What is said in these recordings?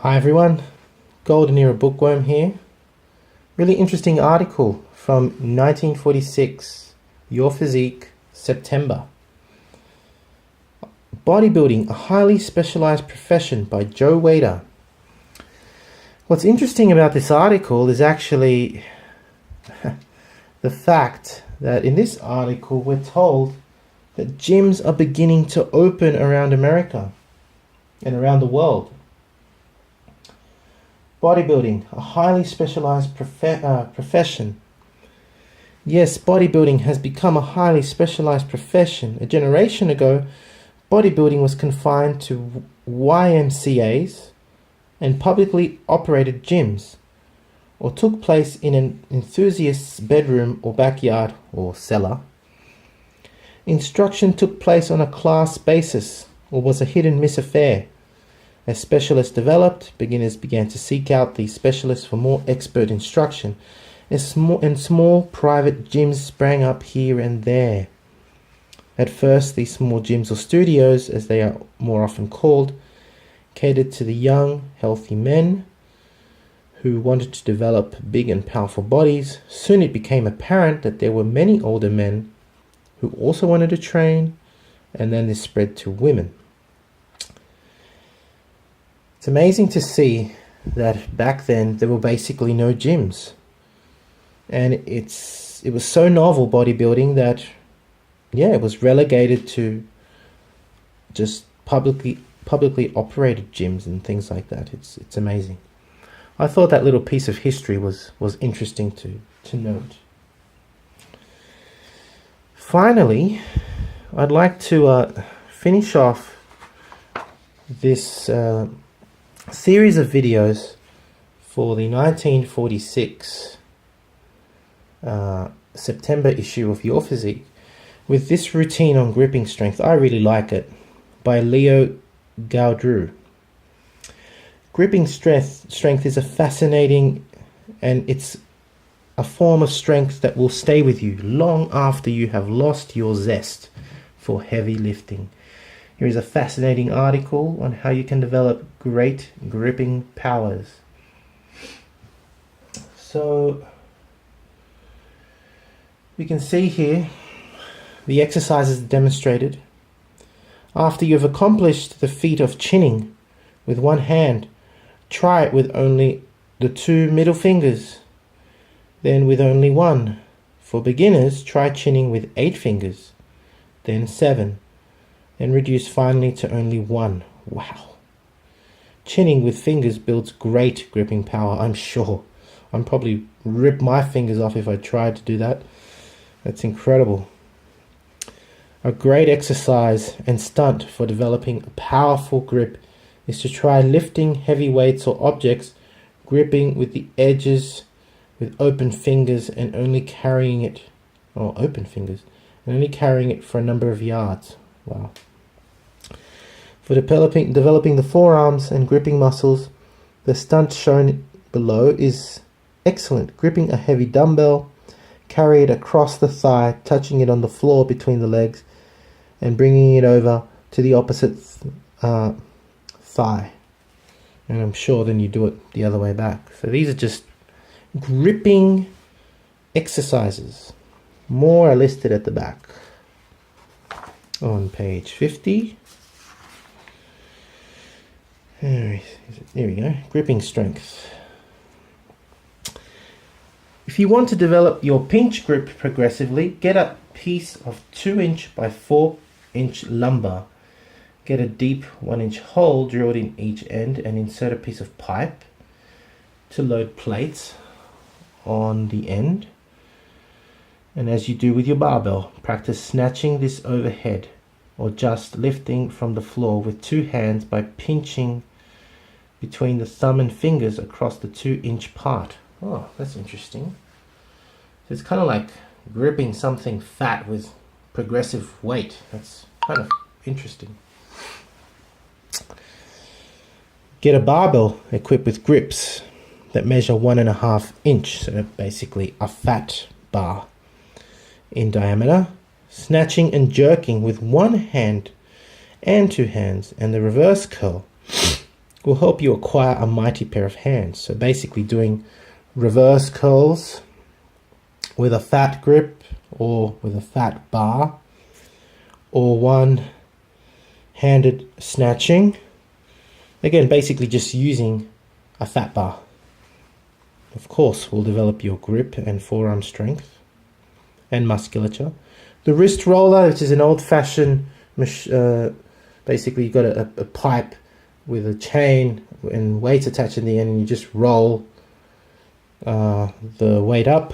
Hi everyone, Golden Era Bookworm here. Really interesting article from 1946, Your Physique, September. Bodybuilding, a highly specialized profession by Joe Weider. What's interesting about this article is actually the fact that in this article we're told that gyms are beginning to open around America and around the world. Bodybuilding, a highly specialized profession. Yes, bodybuilding has become a highly specialized profession. A generation ago, bodybuilding was confined to YMCAs and publicly operated gyms, or took place in an enthusiast's bedroom or backyard or cellar. Instruction took place on a class basis or was a hit-and-miss affair. As specialists developed, beginners began to seek out these specialists for more expert instruction, and small private gyms sprang up here and there. At first, these small gyms or studios, as they are more often called, catered to the young, healthy men who wanted to develop big and powerful bodies. Soon it became apparent that there were many older men who also wanted to train, and then this spread to women. It's amazing to see that back then there were basically no gyms, and it was so novel, bodybuilding, that it was relegated to just publicly operated gyms and things like that. It's amazing. I thought that little piece of history was interesting to note. Finally, I'd like to finish off this series of videos for the 1946 September issue of Your Physique with this routine on gripping strength. I really like it, by Leo Gaudreau. Gripping strength is a fascinating, and it's a form of strength that will stay with you long after you have lost your zest for heavy lifting. Here is a fascinating article on how you can develop great gripping powers. So we can see here the exercises demonstrated. After you've accomplished the feat of chinning with one hand, try it with only the 2 middle fingers, then with only one. For beginners, try chinning with 8 fingers, then 7. Then reduce finally to only 1. Wow. Chinning with fingers builds great gripping power, I'm sure. I'd probably rip my fingers off if I tried to do that. That's incredible. A great exercise and stunt for developing a powerful grip is to try lifting heavy weights or objects, gripping with the edges with open fingers and only carrying it, or open fingers, and only carrying it for a number of yards. Wow. For developing the forearms and gripping muscles, the stunt shown below is excellent. Gripping a heavy dumbbell, carry it across the thigh, touching it on the floor between the legs, and bringing it over to the opposite thigh. And I'm sure then you do it the other way back. So these are just gripping exercises. More are listed at the back on page 50. There we go. Gripping strength. If you want to develop your pinch grip progressively, get a piece of 2-inch by 4-inch lumber. Get a deep 1-inch hole drilled in each end and insert a piece of pipe to load plates on the end. And as you do with your barbell, practice snatching this overhead or just lifting from the floor with 2 hands by pinching between the thumb and fingers across the 2-inch part. Oh, that's interesting. So it's kind of like gripping something fat with progressive weight. That's kind of interesting. Get a barbell equipped with grips that measure 1.5 inch, so basically a fat bar in diameter. Snatching and jerking with one hand and 2 hands, and the reverse curl will help you acquire a mighty pair of hands. So basically doing reverse curls with a fat grip or with a fat bar, or one-handed snatching. Again, basically just using a fat bar. Of course, will develop your grip and forearm strength and musculature. The wrist roller, which is an old-fashioned, basically you've got a pipe with a chain and weights attached in the end, and you just roll the weight up,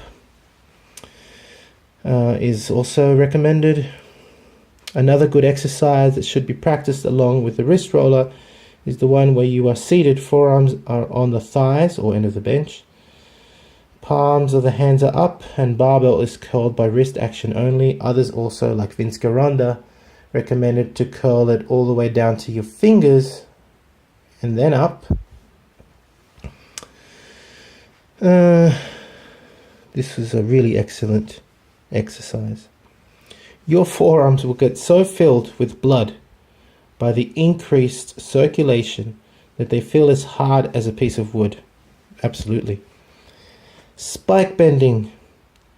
is also recommended. Another good exercise that should be practiced along with the wrist roller is the one where you are seated, forearms are on the thighs or end of the bench, palms of the hands are up, and barbell is curled by wrist action only. Others also, like Vince Gironda, recommended to curl it all the way down to your fingers and then up. This was a really excellent exercise. Your forearms will get so filled with blood by the increased circulation that they feel as hard as a piece of wood. Absolutely. Spike bending,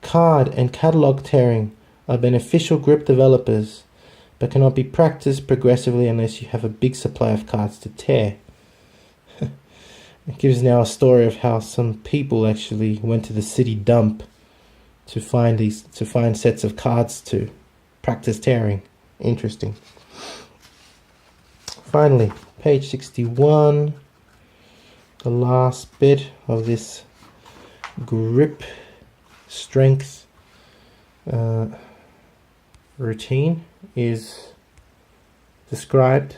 card and catalog tearing are beneficial grip developers, but cannot be practiced progressively unless you have a big supply of cards to tear. It gives now a story of how some people actually went to the city dump to find sets of cards to practice tearing. Interesting. Finally, page 61, the last bit of this grip strength routine is described.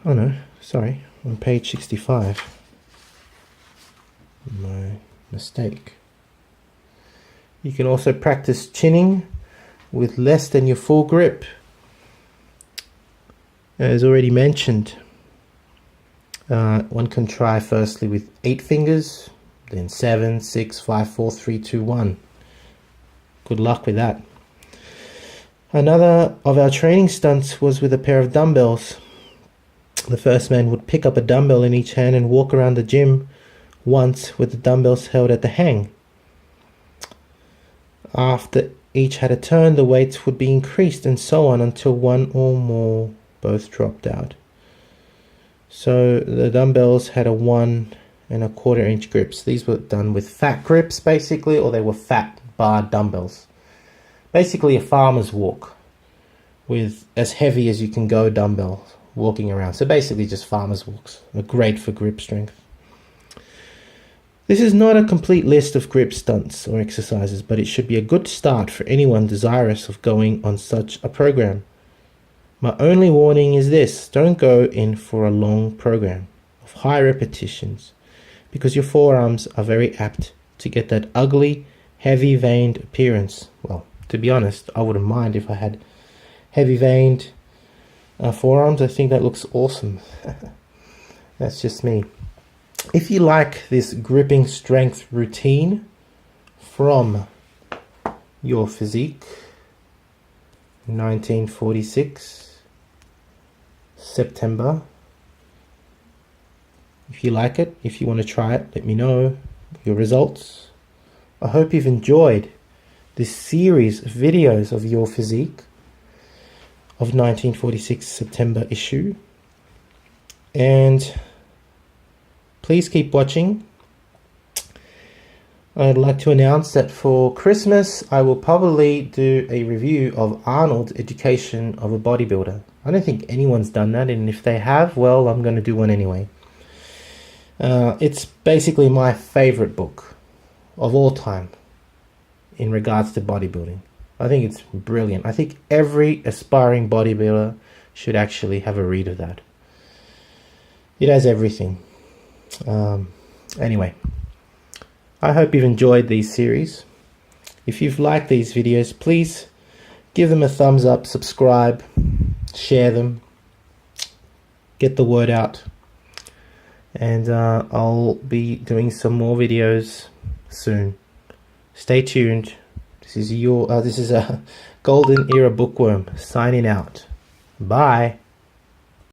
Oh no, sorry, on page 65. My mistake. You can also practice chinning with less than your full grip. As already mentioned, one can try firstly with 8 fingers, then 7, 6, 5, 4, 3, 2, 1. Good luck with that. Another of our training stunts was with a pair of dumbbells. The first man would pick up a dumbbell in each hand and walk around the gym once with the dumbbells held at the hang. After each had a turn, the weights would be increased and so on until one or more both dropped out. So the dumbbells had a 1 1/4 inch grips. These were done with fat grips basically, or they were fat bar dumbbells. Basically a farmer's walk with as heavy as you can go dumbbells walking around. So basically just farmer's walks. They're great for grip strength. This is not a complete list of grip stunts or exercises, but it should be a good start for anyone desirous of going on such a program. My only warning is this: don't go in for a long program of high repetitions, because your forearms are very apt to get that ugly, heavy veined appearance. Well, to be honest, I wouldn't mind if I had heavy veined forearms. I think that looks awesome. That's just me. If you like this gripping strength routine from your Physique 1946 September, if you like it, if you want to try it, let me know your results. I hope you've enjoyed this series of videos of your Physique of 1946 September issue, and please keep watching. I'd like to announce that for Christmas I will probably do a review of Arnold's Education of a Bodybuilder. I don't think anyone's done that, and if they have, well, I'm going to do one anyway. It's basically my favorite book of all time in regards to bodybuilding. I think it's brilliant. I think every aspiring bodybuilder should actually have a read of that. It has everything. Anyway, I hope you've enjoyed these series. If you've liked these videos, please give them a thumbs up, subscribe, share them, get the word out, and I'll be doing some more videos soon. Stay tuned. This is a Golden Era Bookworm signing out. Bye.